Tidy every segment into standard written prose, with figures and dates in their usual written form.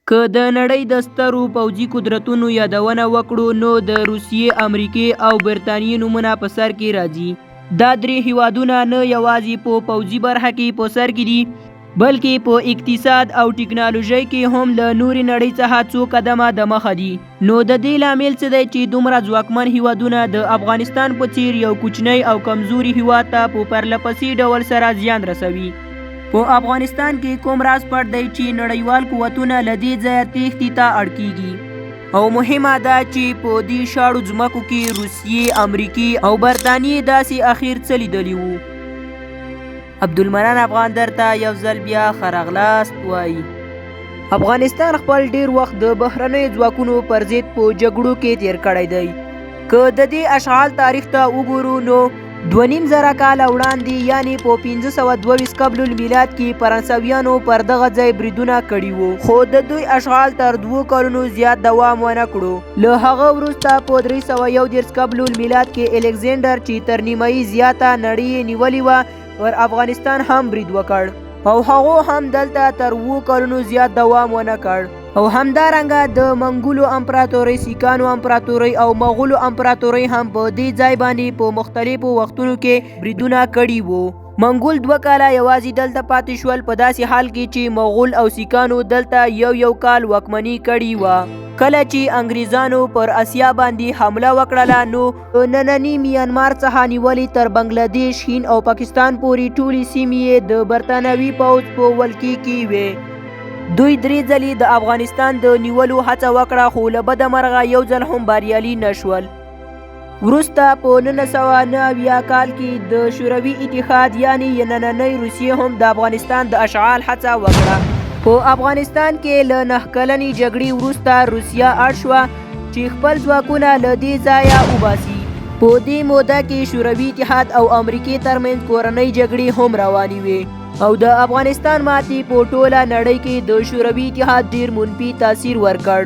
که د نړۍ د سترو پوځي قدرتونو یادونه وکړو نو د روسیې، امریکې او برطانیې نومونه په سر کې راځي. دا درې هیوادونه نه یوازې په پوځي برخه کې په سر کې دي بلکې په اقتصاد او ټکنالوژۍ کې هم له نورې نړۍ څخه څو قدمه دمخه دي. نو د دې لامل څه دی چې دومره ځواکمن هیوادونه د افغانستان په څیر یو کوچنی او کمزوري هیواد ته په پرلهپسې ډول سره زیان رسوي؟ په افغانستان کې کوم راز پټ دی چې نړیوال قوتونه له دې ځایه تېښتې ته اړ کیږي؟ او مهمه ده چې په دې شاړو ځمکو کې روسیې، امریکې او برطانیې داسې اخیر څه لیدلي وو؟ عبدالمنان افغان درته یو ځل بیا ښه راغلاست وایي. افغانستان خپل ډیر وخت د بهرنیو ځواکونو پر ضد په جګړو کې تیر کړی دی. که د دې اشغال تاریخ ته وګورو نو 2500 کاله وړاندې یعنی په 1522 قبل المیلاد کې فرانسویانو پر دغه ځای بریدونه کړي وو، خو د دوی اشغال تر 2 کلونو زیات دوام ونه کړو. له هغه وروسته په 311 قبل المیلاد کې الکساندر چې تر نیمایي زیاته نړۍ نیولې وه پر افغانستان هم برید وکړ او هغو هم دلته تر 2 کلونو زیات دوام ونه کړ. او همدارنګه د منګولو امپراتورۍ، سیکانو امپراتورۍ او مغولو امپراتورۍ هم په دې ځای باندې په مختلفو وختونو کې بریدونه کړي وو. منګول 2 کاله یوازې دلته پاتې شول په داسې حال کې چې مغول او سیکانو دلته یو کال واکمني کړې وه. کله چې انګریزانو پر اسیا باندې حمله وکړله نو ننني میانمار څخه نیولې تر بنګلادیش، هند او پاکستان پورې ټولې سیمې د برطانوي پوځ په ولکې کې وې. دوی 3 ځلې د افغانستان د نیولو هڅه وکړه خو له بده مرغه یو ځل هم بریالي نشول. وروسته په 1990 کال کې د شوروي اتحاد یعنی نننۍ روسیې هم د افغانستان د اشغال هڅه وکړه. په افغانستان کې له 9 کلنې جګړې وروسته روسیه اړ شوه چې خپل ځواکونه له دې ځایه وباسي. په دې موده کې شوروي اتحاد او امریکې ترمنځ کورنۍ جګړې هم روانې وې او د افغانستان ماتې په ټوله نړۍ کې د شوروي اتحاد ډیر منفي تاثیر ورکړ.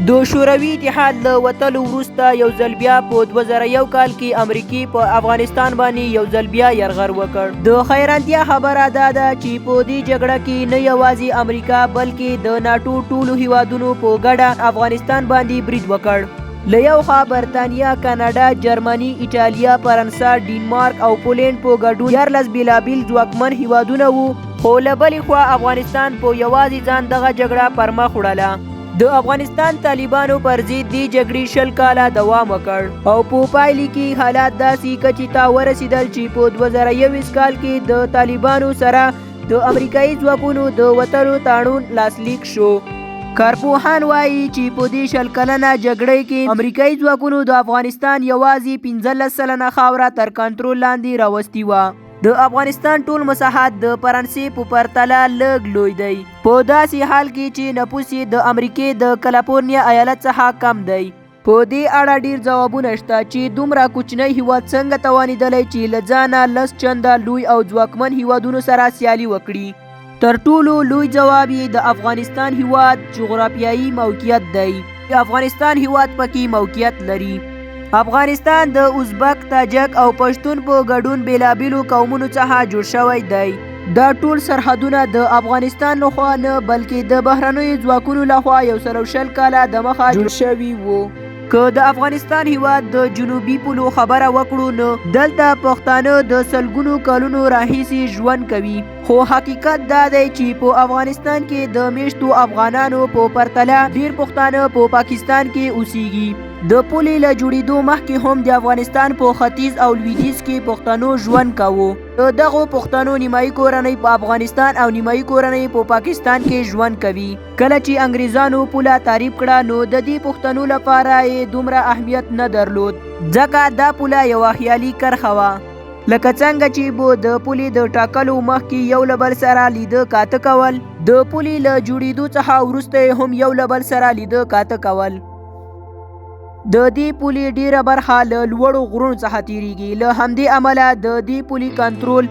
د شوروي اتحاد له وتلو وروسته یو ځل بیا په 2001 کال کې امریکې په افغانستان باندې یو ځل بیا یرغل وکړ. د حیرانتیا خبره دا ده چې په دې جګړه کې نه یوازې امریکا بلکې د ناټو ټولو هیوادونو په ګډه افغانستان باندې برید وکړ. له یو خوا برطانیه، کاناډا، جرمني، ایټالیا، فرانسه، ډینمارک او پولینډ په ګډون 14 بیلابیل ځواکمن هیوادونه وو، خو له بلې خوا افغانستان په یوازې ځان دغه جګړه پر مخ وړله. د افغانستان طالبانو پر ضد دې جګړې 20 کاله دوام وکړ او په پایله کې حالات داسې کچې ته ورسېدل چې په 2021 کال کې د طالبانو سره د امریکایي ځواکونو د وتلو تړون لاسلیک شو. کارپوهان وایي چې په دې 20 کلنه جګړې کې امریکایي ځواکونو د افغانستان یوازې 15 سلنه خاوره تر کنټرول لاندې راوستې وه. د افغانستان ټول مساحت د فرانسې په پرتله لږ لوی دی، په داسې حال کې چې نفوس یې د امریکې د کالیفورنیا ایالت څخه کم دی. په دې اړه ډیر ځوابونه شته چې دومره کوچنی هیواد څنګه توانیدلی چې له ځانه 10 چنده لوی او ځواکمن هیوادونو سره سیالي وکړي. تر ټولو لوی جواب یې د افغانستان هیواد جغرافیایي موقعیت دی. افغانستان هیواد پکې موقعیت لري. افغانستان د ازبک، تاجک او پښتون په ګډون بیلابیلو قومونو څخه جوړ شوی دی. دا ټول سرحدونه د افغانستان لخوا نه بلکې د بهرنیو ځواکونو لخوا 120 کاله دمخه جوړ شوي وو. که د افغانستان هیواد د جنوبي پولو خبره وکړو نو دلته پښتانه د سلګونو کلونو راهیسې ژوند کوي، خو حقیقت دا دی چې په افغانستان کې د میشتو افغانانو په پرتله ډیر پښتانه په پاکستان کې اوسېږي. د پولې له جوړېدو مخکې هم د افغانستان په ختیځ او لویدیځ کې پښتنو ژوند کاوه. د دغو پښتنو نیمایي کورنۍ په افغانستان او نیمایي کورنۍ په پاکستان کې ژوند کوي. کله چې انګریزانو پوله تعریف کړه نو د دې پښتنو لپاره یې دومره اهمیت نه درلود، ځکه دا پوله یوه خیالي کرښه وه. لکه څنګه چې به د پولې د ټاکلو مخکې یو له بل سره لیده کاته کول، د پولې له جوړېدو څخه وروسته هم یو له بل سره لیده کاته کول. د دې پولې ډیره برخه له لوړو غرونو څخه تیریږي. له همدې امله د دې پولې کنټرول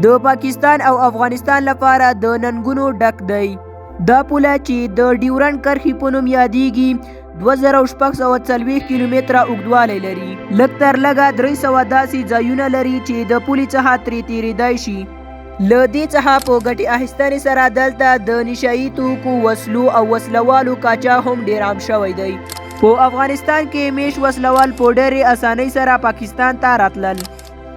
د پاکستان او افغانستان لپاره د ننګونو ډک دی. دا پوله چې د ډیورنډ کرښې په نوم یادېږي 2640 کیلومتره اوږدوالی لري. لږ تر لږه 300 داسې ځایونه لري چې د پولې څخه ترې تیریدای شي. له دې څخه په ګټې اخیستنې سره دلته د نشایي توکو وسلو او وسلوالو قاچاق هم ډیر عام شوی دی. په افغانستان کې میش وسلوال په ډېرې اسانۍ سره پاکستان ته راتلل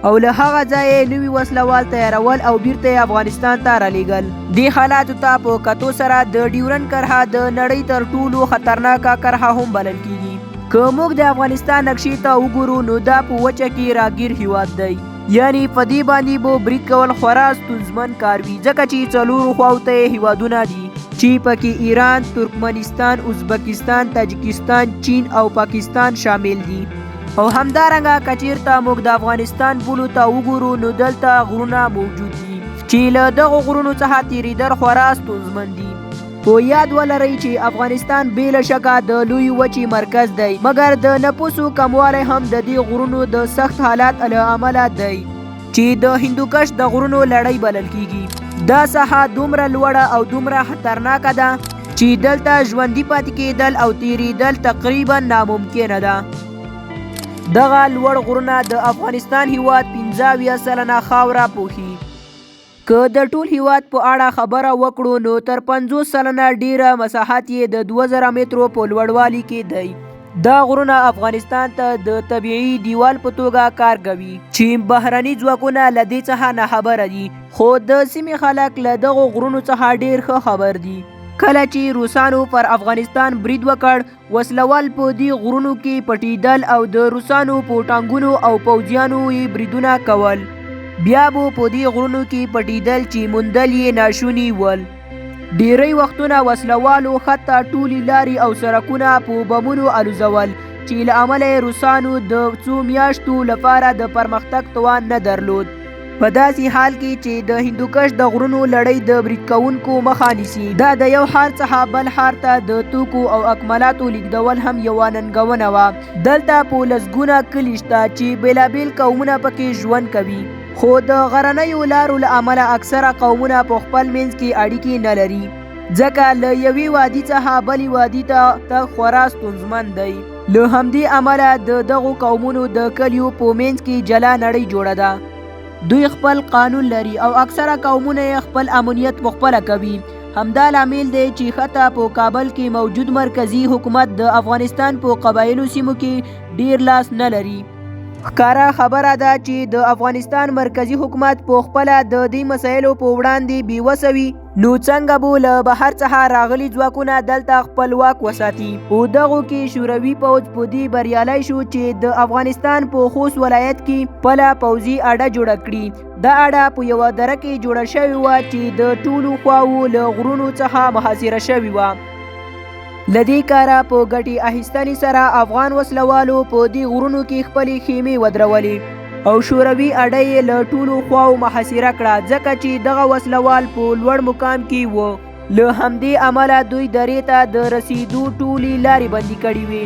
او له هغه ځایه نوي وسلوال تیارول او بیرته افغانستان ته رالیږل. دې حالاتو ته په کتو سره د ډیورنډ کرښه د نړۍ تر ټولو خطرناکه کرښه هم بلل کیږي. که موږ د افغانستان نقشې ته وګورو نو دا په وچه کې راګیر هیواد دی، یعنی په دې باندې به برید کول خورا ستونزمن کار وي ځکه چې څلورو خواو ته هیوادونه دي چې پکې ایران، ترکمنستان، ازبکستان، تاجکستان، چین او پاکستان شامل دي. او همدارنګه که چیرته موږ د افغانستان پولو ته وګورو نو دلته غرونه موجود دي چې له دغو غرونو څخه تیریدل خورا ستونزمن دي. خو یاد ولرئ چې افغانستان بې له شکه د لوی وچې مرکز دی، مګر د نفوسو کموالی هم د دې غرونو د سخت حالات له امله دی چې د هندوکش د غرونو لړۍ بلل کیږي. دا ساحه دومره لوړه او دومره خطرناکه ده چې دلته ژوندي پاتې کېدل او تیریدل تقریبا ناممکنه ده. دغه لوړ غرونه د افغانستان هیواد 15 سلنه خاوره پوښي. که د ټول هیواد په اړه خبره وکړو نو تر 50 سلنه ډیره مساحت یې د 2000 مترو په لوړوالي کې دی. دا غرونه افغانستان ته د طبیعي دیوال په توګه کار کوي چې بهرني ځواکونه له دې څخه نه خبره دي، خو د سیمې خلک له دغو غرونو څخه ډیر ښه خبر دي. کله چې روسانو پر افغانستان برید وکړ، وسلوال په دې غرونو کې پټیدل او د روسانو په ټانګونو او پوځیانو یې بریدونه کول. بیا به په دې غرونو کې پټیدل چې موندل یې ناشوني ول. ډیری وختونه وسلوالو حتی ټولې لارې او سړکونه په بمونو الوزول چې له امله یې روسانو د څو میاشتو لپاره د پرمختګ توان نه درلود. په داسې حال کې چې د هندوکش د غرونو لړۍ د برید کوونکو مخه نیسي، دا د یو ښار څخه بل ښار ته د توکو او اکمالاتو لیږدول هم یوه ننګونه وه. دلته په لسګونه کلي شته چې بېلابېل قومونه پکې ژوند کوي، خو د غرنیو لارو له امله اکثره قومونه په خپل منځ کې اړیکې نه لري ځکه له یوې وادي څخه بلې وادي ته تګ خورا ستونزمن دی. له همدې امله د دغو قومونو د کلیو په منځ کې جلا نړۍ جوړه ده. دوی خپل قانون لري او اکثره قومونه یې خپل امنیت پخپله کوي. همدا لامل دی چې حتی په کابل کې موجود مرکزی حکومت د افغانستان په قبایلو سیمو کې ډیر لاس نه لري. ښکاره خبره ده چې د افغانستان مرکزی حکومت په خپله د دې مسایلو په وړاندې بېوسه وي، نو څنګه به له بهر څخه راغلي ځواکونه دلته خپل واک وساتي. په دغو کې شوروي پوځ په دې بریالی شو چې د افغانستان په خوست ولایت کې خپله پوځي اډه جوړه کړي. دا اډه په یوه دره کې جوړه شوې وه چې د ټولو خواوو له غرونو څخه محاصره شوې وه. له دې کاره په ګټې اخیستنې سره افغان وسلوالو په دې غرونو کې خپلې خیمې ودرولې او شوروي اډه یې له ټولو خواو محاصره کړه ځکه چې دغه وسلوال په لوړ مقام کې وو. له همدې امله دوی درې ته د رسیدو ټولې لارې بندي کړې وې.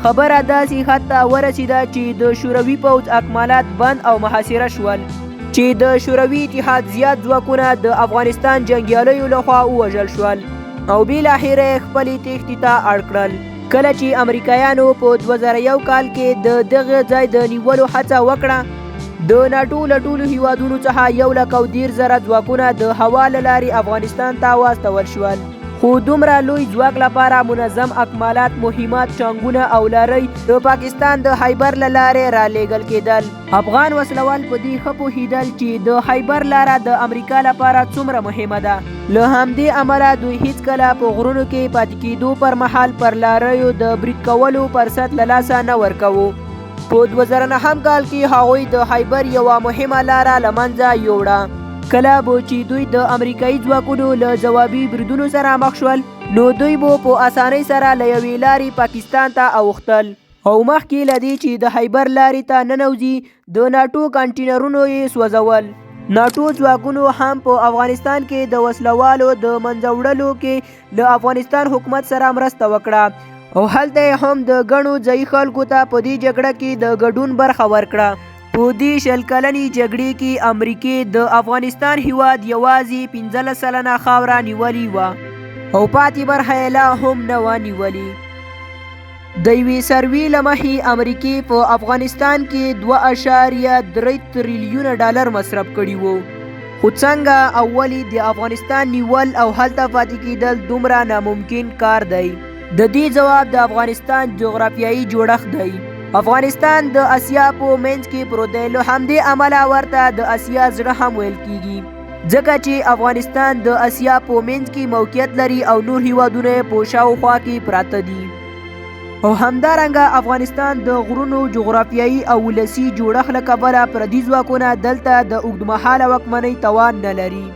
خبره داسې حد ته ورسېده چې د شوروي پوځ اکمالات بند او محاصره شول چې د شوروي اتحاد زیات ځواکونه د افغانستان جنګیالیو لخوا ووژل شول او بالاخره یې خپلې تېښتې ته اړ کړل. کله چې امریکایانو په 2001 کال کې د دغه ځای د نیولو هڅه وکړه، د ناټو له ټولو هیوادونو څخه 1,10,000 ځواکونه د هوا له لارې افغانستان ته واستول شول. خو دومره لوی ځواک لپاره منظم اکمالات، مهمات، ټانګونه او لارۍ د پاکستان د خیبر له لارې رالیږل کېدل. افغان وسلوال په دې ښه پوهېدل چې د خیبر لاره د امریکا لپاره څومره مهمه ده. له همدې امله دوی هیڅکله په غرونو کې پاتې کېدو پر مهال پر لاریو د برید کولو فرصت له لاسه نه ورکوو. په 2009 کال کې هغوی د خیبر یوه مهمه لاره له منځه یوړه. کله به چې دوی د امریکایي ځواکونو له ځوابي بریدونو سره مخ شول، نو دوی به په اسانۍ سره له یوې لارې پاکستان ته اوښتل او مخکې له دې چې د خیبر لارې ته ننوځي د ناټو کانټینرونو یې سوځول. ناټو ځواکونو هم په افغانستان کې د وسلوالو د منځه وړلو کې له افغانستان حکومت سره مرسته وکړه او هلته هم د ګڼو ځایي خلکو ته په دې جګړه کې د ګډون برخه ورکړه. په دې 100 کلنې جګړې کې امریکې د افغانستان هیواد یوازې 15 سلنه خاوره نیولې وه او پاتې برخه یې لا هم نه وه نیولې. د یوې سروې له مخې امریکې په افغانستان کې 2.3 تریلیونه ډالر مصرف کړي وو. خو څنګه او ولې د افغانستان نیول او هلته پاتې کیدل دومره ناممکن کار دی؟ د دې جواب د افغانستان جغرافیایي جوړښت دی. افغانستان د اسیا په منځ کې پروت دی، له همدې امله ورته د اسیا زړه هم ویل کیږي، ځکه چې افغانستان د اسیا په منځ کې موقعیت لري او نور هیوادونه یې په شاوخوا کې پراته دي. او همدارنګه افغانستان د غرونو جغرافیایي او ولسي جوړښت له کبله پردي ځواکونه دلته د اوږدمهاله واکمنۍ توان نه لري.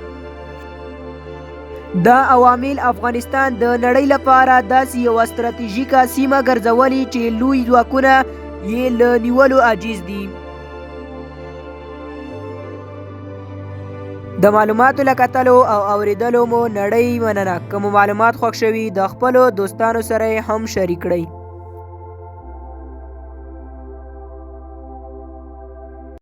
دا عوامل افغانستان د نړۍ لپاره داسې یوه ستراتیژیکه سیمه ګرځولې چې لوی ځواکونه یې له نیولو عاجز دي. د معلوماتو له کتلو او اوریدلو مو نړۍ مننه. که مو معلومات خوښ شوي د خپلو دوستانو سره هم شریک کړئ.